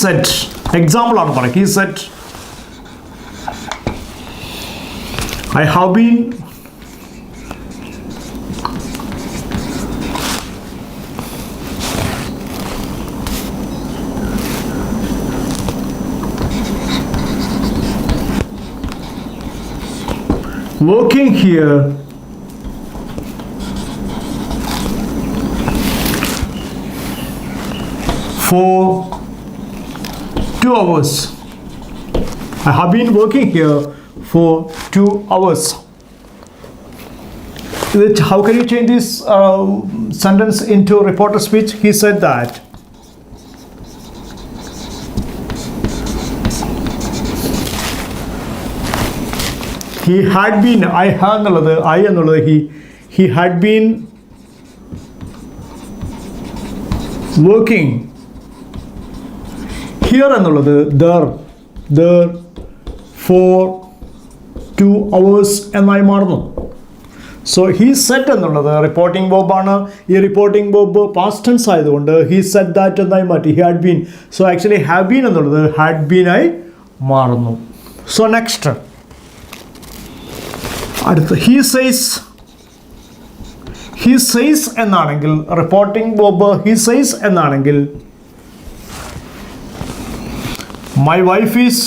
said, example ആണ് പറയുക. He said, I have been working here for 2 hours. I have been working here for 2 hours. How can you change this sentence into reporter speech? He said that he had been, he had been working here there for 2 hours എന്നായി മാറുന്നു. So he said എന്നുള്ളത് reporting ബോബാണ്. ഈ reporting Bob past tense ആയതുകൊണ്ട് he said that എന്നായി മാറ്റി. he had been. So actually have been എന്നുള്ളത് had been ആയി മാറുന്നു. So next അടുത്ത് he says എന്നാണെങ്കിൽ റിപ്പോർട്ടിംഗ് ബോബ് he says എന്നാണെങ്കിൽ my wife is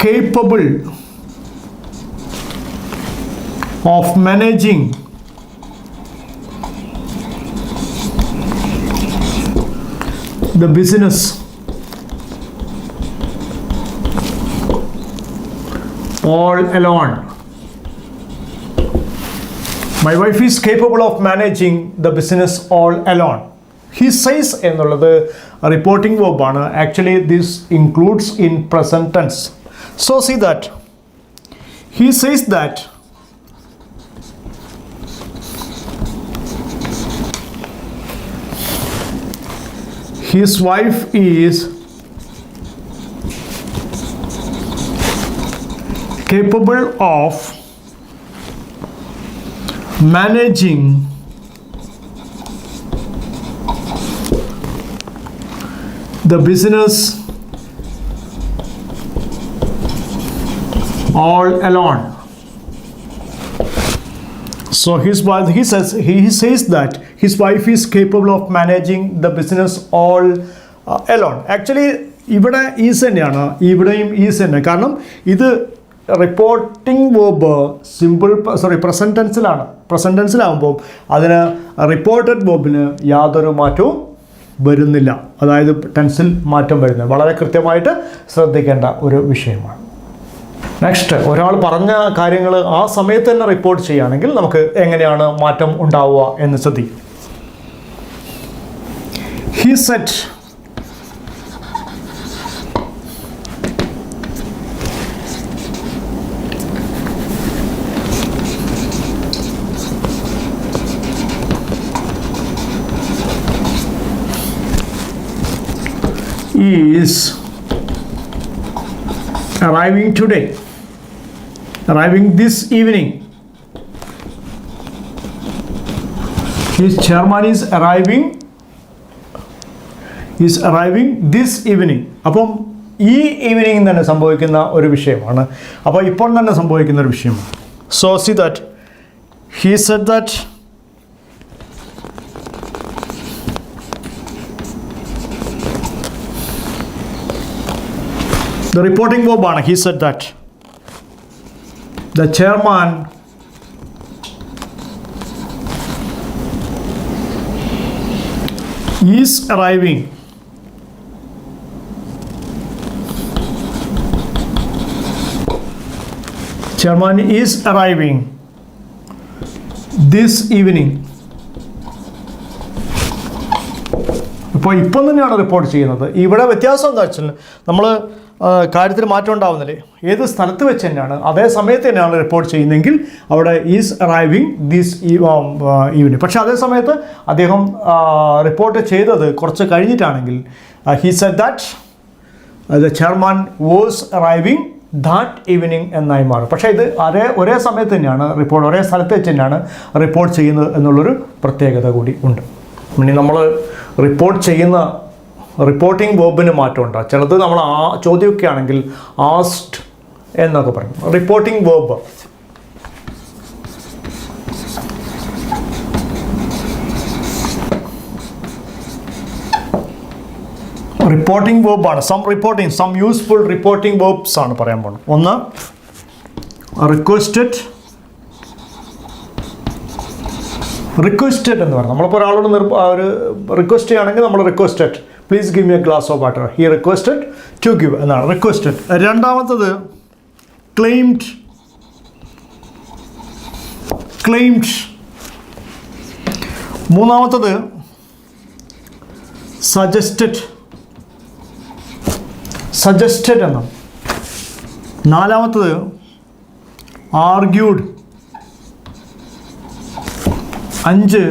capable of managing the business all alone. My wife is capable of managing the business all alone. He says എന്നുള്ളത് reporting verb ആണ്. Actually this includes in present tense. So see that he says that his wife is capable of managing the business all alone. So he says that his wife is capable of managing the business all alone. Actually ഇവിടെ is തന്നെയാണ്, ഇവിടെയും is തന്നെ. കാരണം ഇത് reporting verb present ടെൻസിലാകുമ്പോൾ അതിന് reported വേർബിന് യാതൊരു മാറ്റവും വരുന്നില്ല. അതായത് ടെൻസിൽ മാറ്റം വരുന്നത് വളരെ കൃത്യമായിട്ട് ശ്രദ്ധിക്കേണ്ട ഒരു വിഷയമാണ്. നെക്സ്റ്റ്, ഒരാൾ പറഞ്ഞ കാര്യങ്ങൾ ആ സമയത്ത് തന്നെ റിപ്പോർട്ട് ചെയ്യുകയാണെങ്കിൽ നമുക്ക് എങ്ങനെയാണ് മാറ്റം ഉണ്ടാവുക എന്ന് ശ്രദ്ധിക്കും. He said is arriving today, arriving this evening. His chairman is arriving this evening. അപ്പം ഈ ഈവനിങ് തന്നെ സംഭവിക്കുന്ന ഒരു വിഷയമാണ്. അപ്പോൾ ഇപ്പോൾ തന്നെ സംഭവിക്കുന്ന ഒരു വിഷയമാണ്. So see that he said that the reporting verb ആണ്. He said that the chairman is arriving this evening. ഇപ്പോൾ തന്നെയാണ് റിപ്പോർട്ട് ചെയ്യുന്നത്. ഇവിടെ വ്യത്യാസം എന്താ വെച്ചാൽ നമ്മൾ കാര്യത്തിൽ മാറ്റം ഉണ്ടാവുന്നില്ലേ, ഏത് സ്ഥലത്ത് വെച്ച് തന്നെയാണ് അതേ സമയത്ത് തന്നെയാണ് റിപ്പോർട്ട് ചെയ്യുന്നതെങ്കിൽ അവിടെ ഈസ് അറൈവിങ് ദിസ് ഈവനിങ്. പക്ഷേ അതേ സമയത്ത് അദ്ദേഹം റിപ്പോർട്ട് ചെയ്തത് കുറച്ച് കഴിഞ്ഞിട്ടാണെങ്കിൽ he said that the chairman was arriving that evening എന്നായി മാറും. പക്ഷേ ഇത് ഒരേ സമയത്ത് തന്നെയാണ് റിപ്പോർട്ട്, ഒരേ സ്ഥലത്ത് വെച്ച് തന്നെയാണ് റിപ്പോർട്ട് ചെയ്യുന്നത് എന്നുള്ളൊരു പ്രത്യേകത കൂടി ഉണ്ട്. ഇനി നമ്മൾ റിപ്പോർട്ട് ചെയ്യുന്ന റിപ്പോർട്ടിംഗ് വേർബിന് മാറ്റമുണ്ട്. ചിലത് നമ്മൾ ചോദ്യമൊക്കെ ആണെങ്കിൽ ആസ്ക്ഡ് എന്നൊക്കെ പറയും. റിപ്പോർട്ടിംഗ് വേർബ് റിപ്പോർട്ടിംഗ് വേർബാണ്. സം യൂസ്ഫുൾ റിപ്പോർട്ടിംഗ് വേർബ്സ് ആണ് പറയാൻ പോകുന്നത്. ഒന്ന് റിക്വസ്റ്റഡ് എന്ന് പറയും. നമ്മളിപ്പോൾ ഒരാളോട് ഒരു റിക്വസ്റ്റ് ചെയ്യുകയാണെങ്കിൽ നമ്മൾ requested, please give me a glass of water, he requested to give എന്നാണ് റിക്വസ്റ്റഡ്. രണ്ടാമത്തത് ക്ലെയിംഡ്. മൂന്നാമത്തത് സജസ്റ്റഡ് എന്നാണ്. നാലാമത്തത് ആർഗ്യൂഡ്. 5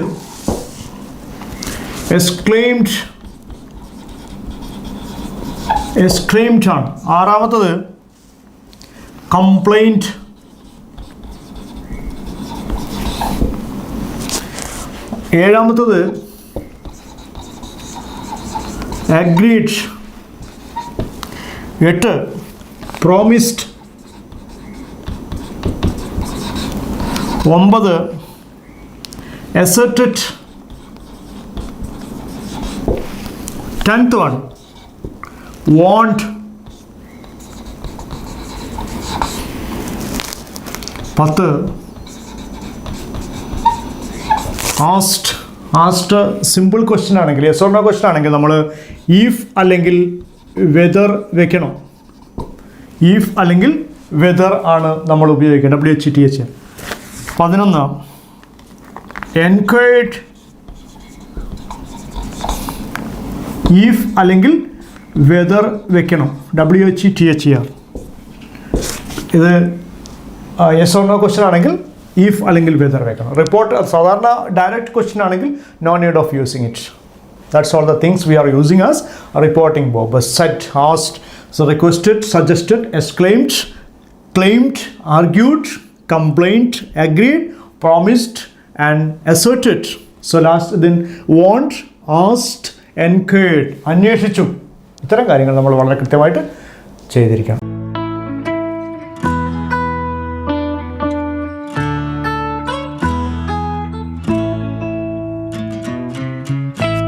എക്സ്ക്ലെയിംഡ് ആണ്. ആറാമത്തത് കംപ്ലൈൻറ്റ്. ഏഴാമത്തത് agreed. 8 promised. 9 asserted. 10th one want. 10 asked simple question ആണെങ്കിൽ, യെസ് ഓർ നോ ക്വസ്റ്റ്യൻ ആണെങ്കിൽ നമ്മൾ ഈഫ് അല്ലെങ്കിൽ വെദർ വെക്കണം. ഈഫ് അല്ലെങ്കിൽ വെദർ ആണ് നമ്മൾ ഉപയോഗിക്കുന്നത്. WHETH. 11 എൻക്വയർഡ്. ഈഫ് അല്ലെങ്കിൽ വെദർ വെക്കണം. WHETHER. ഇത് യെസ് ഓർ നോ ക്വസ്റ്റ്യൻ ആണെങ്കിൽ ഈഫ് അല്ലെങ്കിൽ വെദർ വെക്കണം. റിപ്പോർട്ട് സാധാരണ ഡയറക്റ്റ് ക്വസ്റ്റ്യൻ ആണെങ്കിൽ no need of using it. That's all the things we are using as a reporting verb. Said, asked, so requested, suggested, exclaimed, claimed, argued, complained, agreed, promised, and asserted. So last then want, asked, enquired, അന്വേഷിച്ചു. ഇത്തരം കാര്യങ്ങൾ നമ്മൾ വളരെ കൃത്യമായിട്ട് ചെയ്തിരിക്കണം.